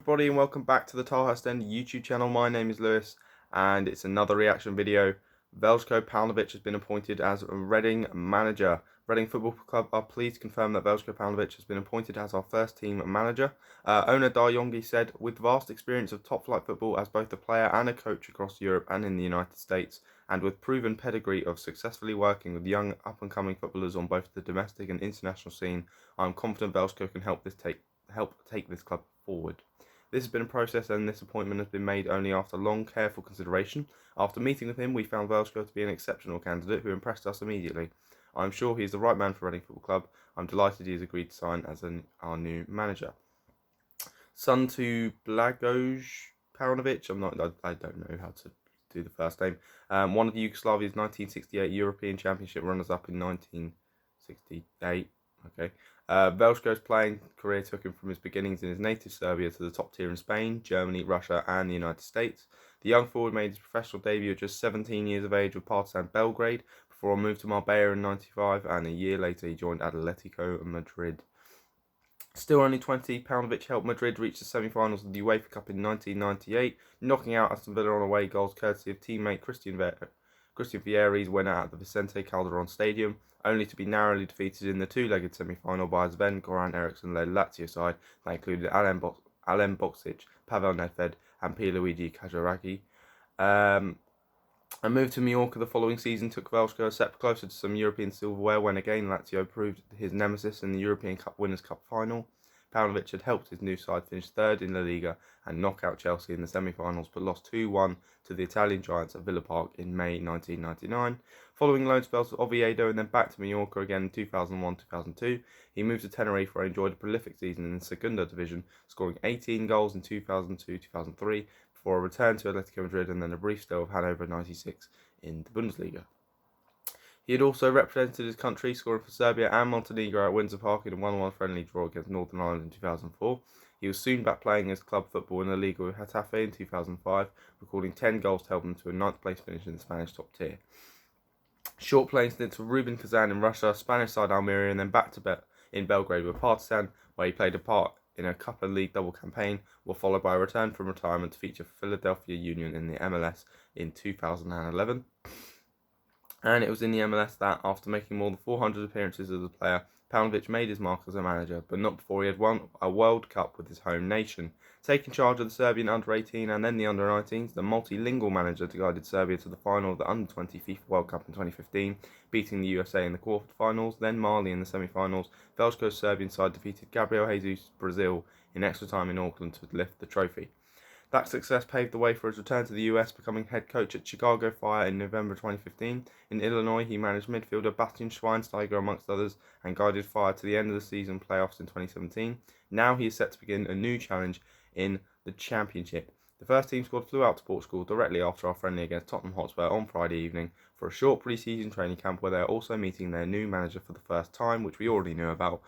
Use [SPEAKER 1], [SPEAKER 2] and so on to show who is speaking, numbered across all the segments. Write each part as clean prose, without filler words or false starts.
[SPEAKER 1] everybody, and welcome back to the Tilehurst End YouTube channel. My name is Lewis and it's another reaction video. Veljko Paunovic has been appointed as Reading manager. Reading Football Club are pleased to confirm that Veljko Paunovic has been appointed as our first team manager. Owner Dar Yongi said, with vast experience of top flight football as both a player and a coach across Europe and in the United States, and with proven pedigree of successfully working with young up-and-coming footballers on both the domestic and international scene, I am confident Veljko can help take this club forward. This has been a process, and this appointment has been made only after long, careful consideration. After meeting with him, we found Veljko to be an exceptional candidate who impressed us immediately. I am sure he is the right man for Reading Football Club. I'm delighted he has agreed to sign as our new manager. Son to Blagoj Paunovic, I don't know how to do the first name. One of Yugoslavia's 1968 European Championship runners-up in 1968. Okay. Veljko's playing career took him from his beginnings in his native Serbia to the top tier in Spain, Germany, Russia and the United States. The young forward made his professional debut at just 17 years of age with Partizan Belgrade before a move to Marbella in '95, and a year later he joined Atletico Madrid. Still only 20, Paunovic helped Madrid reach the semi-finals of the UEFA Cup in 1998, knocking out Aston Villa on away goals courtesy of teammate Christian Vieri's winner at the Vicente Calderon Stadium, only to be narrowly defeated in the two-legged semi-final by Sven Goran Eriksson-led Lazio side that included Alen Boksic, Pavel Nedved and Pierluigi Cajaragi. A move to Mallorca the following season took Veljko a step closer to some European silverware when again Lazio proved his nemesis in the European Winners' Cup final. Paunovic had helped his new side finish third in La Liga and knock out Chelsea in the semi-finals, but lost 2-1 to the Italian giants at Villa Park in May 1999. Following loan spells to Oviedo and then back to Mallorca again in 2001-2002, he moved to Tenerife where he enjoyed a prolific season in the Segunda Division, scoring 18 goals in 2002-2003 before a return to Atletico Madrid and then a brief spell of Hannover 96 in the Bundesliga. He had also represented his country, scoring for Serbia and Montenegro at Windsor Park in a 1-1 friendly draw against Northern Ireland in 2004. He was soon back playing his club football in La Liga with Getafe in 2005, recording 10 goals to help them to a 9th place finish in the Spanish top tier. Short playing stints with Rubin Kazan in Russia, Spanish side Almeria, and then back to in Belgrade with Partizan, where he played a part in a Cup and League double campaign, were followed by a return from retirement to feature Philadelphia Union in the MLS in 2011. And it was in the MLS that, after making more than 400 appearances as a player, Paunovic made his mark as a manager, but not before he had won a World Cup with his home nation. Taking charge of the Serbian under-18 and then the under-19s, the multilingual manager guided Serbia to the final of the under-20 FIFA World Cup in 2015, beating the USA in the quarterfinals, then Mali in the semi-finals. Veljko's Serbian side defeated Gabriel Jesus' Brazil in extra time in Auckland to lift the trophy. That success paved the way for his return to the US, becoming head coach at Chicago Fire in November 2015. In Illinois, he managed midfielder Bastian Schweinsteiger amongst others and guided Fire to the end of the season playoffs in 2017. Now he is set to begin a new challenge in the Championship. The first team squad flew out to Portugal directly after our friendly against Tottenham Hotspur on Friday evening for a short pre-season training camp where they are also meeting their new manager for the first time, which we already knew about.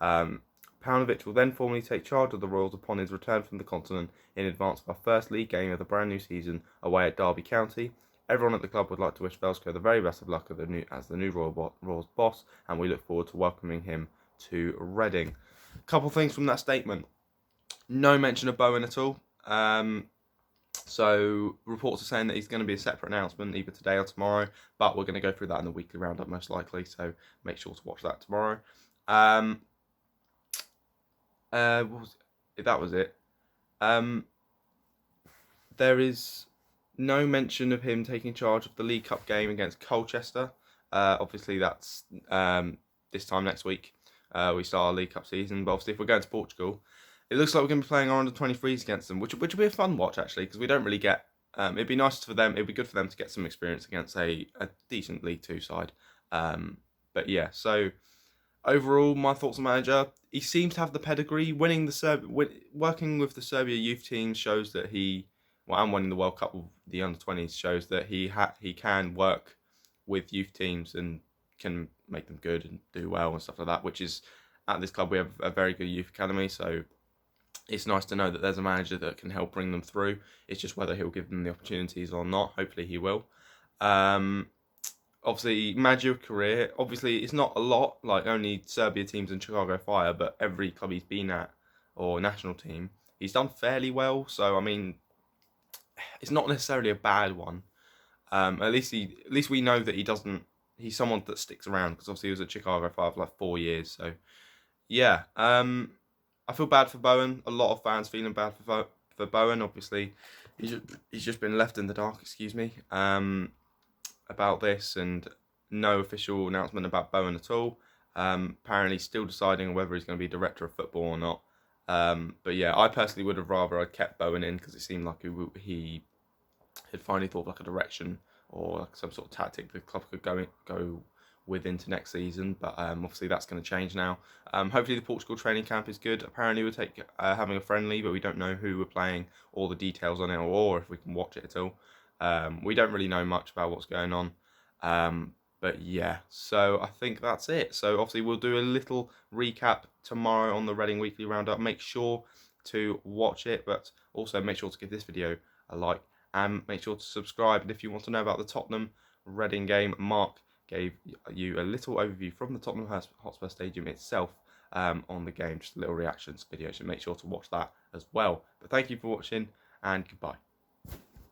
[SPEAKER 1] Paunovic will then formally take charge of the Royals upon his return from the continent in advance of our first league game of the brand new season away at Derby County. Everyone at the club would like to wish Veljko the very best of luck as the new Royals boss, and we look forward to welcoming him to Reading. Couple things from that statement. No mention of Bowen at all. So reports are saying that he's going to be a separate announcement either today or tomorrow, but we're going to go through that in the weekly roundup most likely, so make sure to watch that tomorrow. That was it. There is no mention of him taking charge of the League Cup game against Colchester. Obviously, that's this time next week. We start our League Cup season, but obviously, if we're going to Portugal, it looks like we're going to be playing our under-23s against them, which will be a fun watch actually, because we don't really get. It'd be nice for them. It'd be good for them to get some experience against a decent League Two side. But yeah, so. Overall, my thoughts on manager, he seems to have the pedigree. Working with the Serbia youth team shows that and winning the World Cup with the under-20s shows that he can work with youth teams and can make them good and do well and stuff like that, which is, at this club we have a very good youth academy, so it's nice to know that there's a manager that can help bring them through. It's just whether he'll give them the opportunities or not. Hopefully he will. Obviously, manager career, obviously it's not a lot, like only Serbia teams and Chicago Fire, but every club he's been at, or national team, he's done fairly well. So I mean, it's not necessarily a bad one. At least we know that he doesn't. He's someone that sticks around, because obviously he was at Chicago Fire for like 4 years. So yeah, I feel bad for Bowen. A lot of fans feeling bad for Bowen. Obviously, he's just been left in the dark. Excuse me. About this, and no official announcement about Bowen at all. Apparently, still deciding whether he's going to be director of football or not. But yeah, I personally would have rather I'd kept Bowen in, because it seemed like he had finally thought of like a direction or like some sort of tactic the club could go with into next season. But obviously that's going to change now. Hopefully the Portugal training camp is good. Apparently we'll take having a friendly, but we don't know who we're playing or the details on it, or if we can watch it at all. We don't really know much about what's going on. But yeah, so I think that's it. So obviously we'll do a little recap tomorrow on the Reading Weekly Roundup. Make sure to watch it, but also make sure to give this video a like, and make sure to subscribe. And if you want to know about the Tottenham Reading game, Mark gave you a little overview from the Tottenham Hotspur Stadium itself on the game, just a little reactions video, so make sure to watch that as well. But thank you for watching, and goodbye.